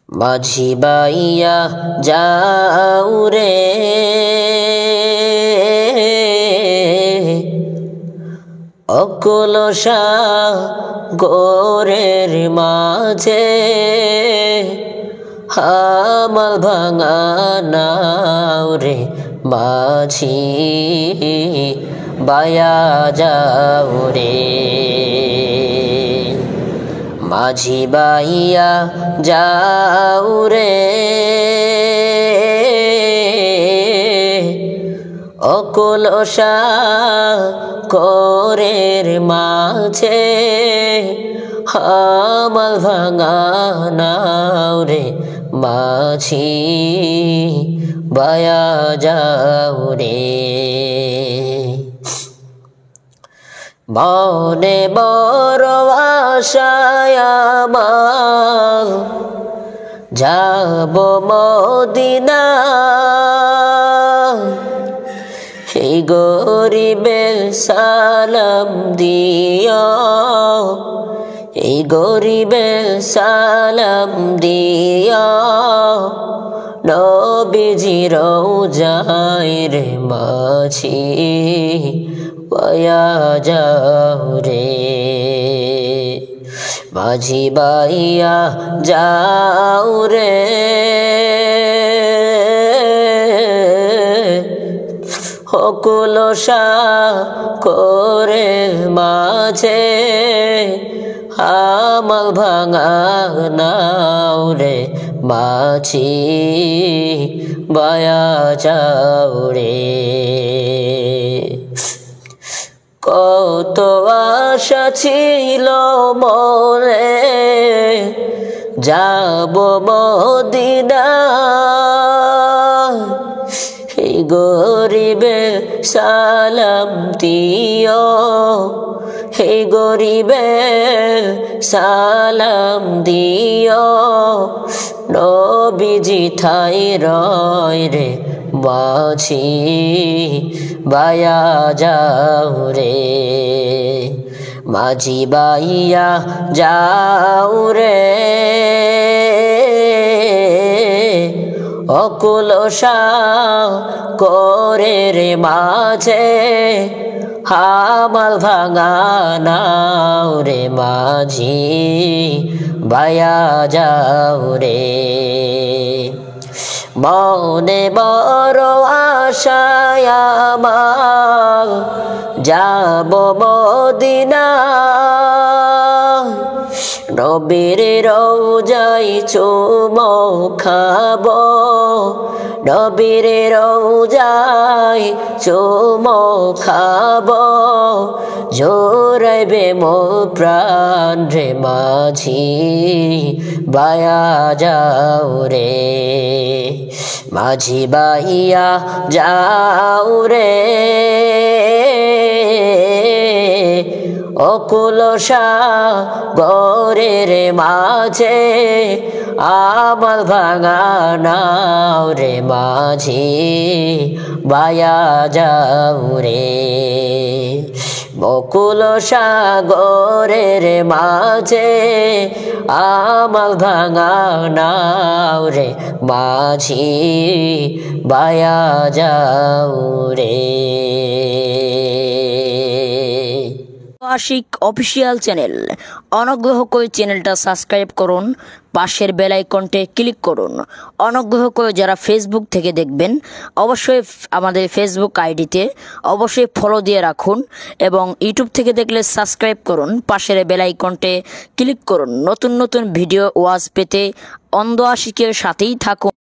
মাঝি বাইয়া যাও রে অকলসা গোরের মাঝে হামাল ভাঙা নাও রে মাঝি বায়া যাও রে মাঝি বাইয়া যাও রে অকলসা কোরের মাঝে হামাল ভাঙা নাও রে মাঝি বায়া যাও রে মনে বড় আশায় আমার যাব মদিনা এই গরিবের সালাম দিও এই গরিবের সালাম দিও নবীজি রওজায় রে মাঝি বায়া যাও রে মাঝি বাইয়া যাও রে অকলসা করে মাঝে হামাল ভাঙা নাও রে মাঝি বায়া যাও রে কত আশা ছিল মনে যাব মদিনা এই গরিবে সালাম দিও এই গরিবে সালাম দিও নবীজি ঠাই রয় রে মাঝি বায়া যাও রে মাঝি বাইয়া যাও রে অকলসা করে রে মাঝে হামাল ভাঙা নাও রে মাঝি বায়া যাও রে মনে বড় আশায় আমার যাব মদিনা নবীর রওজায় চুমো খাবো নবীর রওজায় চুমো খাবো জোরাইবে মোর প্রাণ রে মাঝি বায়া যাও রে মাঝি বাইয়া যাও রে অকলসা গোরের মাঝে আমাল ভাঙা নাও রে মাঝি বায়া যাও রে বকুল সাগরের মাঝে আমাল ভাঙা নাও রে মাঝি বায়া যাও রে। আশিক অফিসিয়াল চ্যানেল, অনুগ্রহ করে চ্যানেলটা সাবস্ক্রাইব করুন, পাশের বেল আইকনটি ক্লিক করুন। অনুগ্রহ করে যারা ফেসবুক থেকে দেখবেন অবশ্যই আমাদের ফেসবুক আইডিতে অবশ্যই ফলো দিয়ে রাখুন এবং ইউটিউব থেকে দেখলে সাবস্ক্রাইব করুন, পাশের বেল আইকনটি ক্লিক করুন। নতুন নতুন ভিডিও ওয়াজ পেতে অন্ধ আশিকের সাথেই থাকুন।